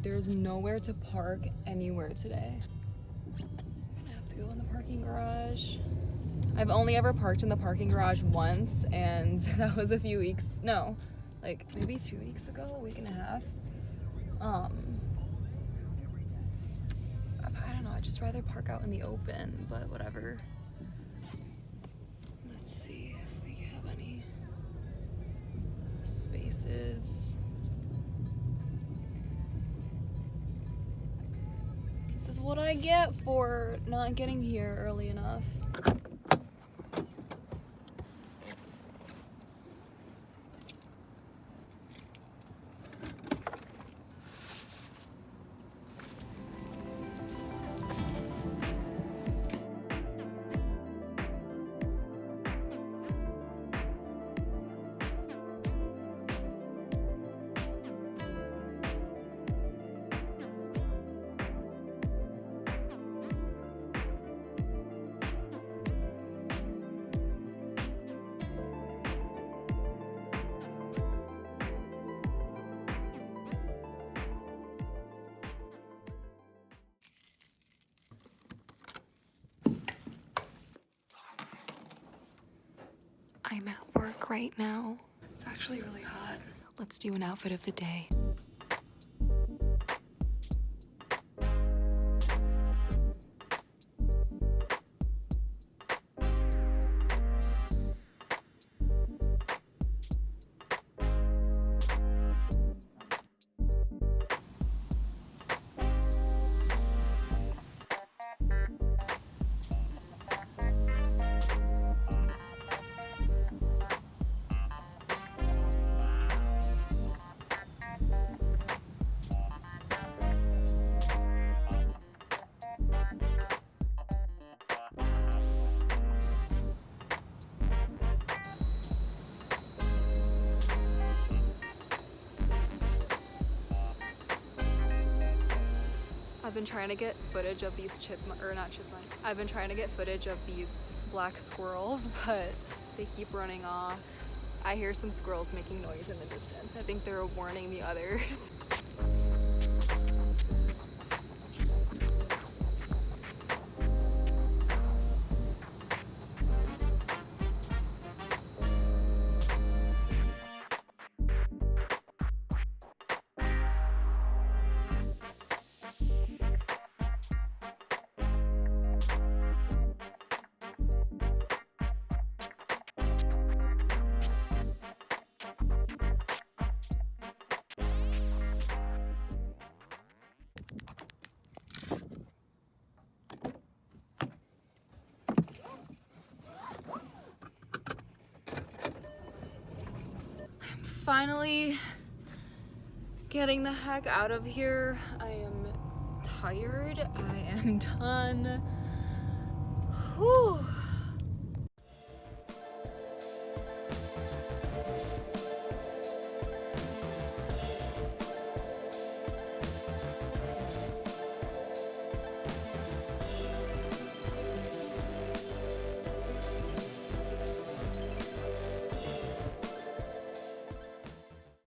there's nowhere to park anywhere today. I'm gonna have to go in the parking garage. I've only ever parked in the parking garage once, and that was a few weeks, no, like maybe 2 weeks ago, a week and a half. I don't know, I'd just rather park out in the open, but whatever. Let's see if we have any spaces. This is what I get for not getting here early enough. I'm at work right now. It's actually really hot. Let's do an outfit of the day. I've been trying to get footage of these I've been trying to get footage of these black squirrels, but they keep running off. I hear some squirrels making noise in the distance. I think they're warning the others. Finally getting the heck out of here. I am tired. I am done. Whew.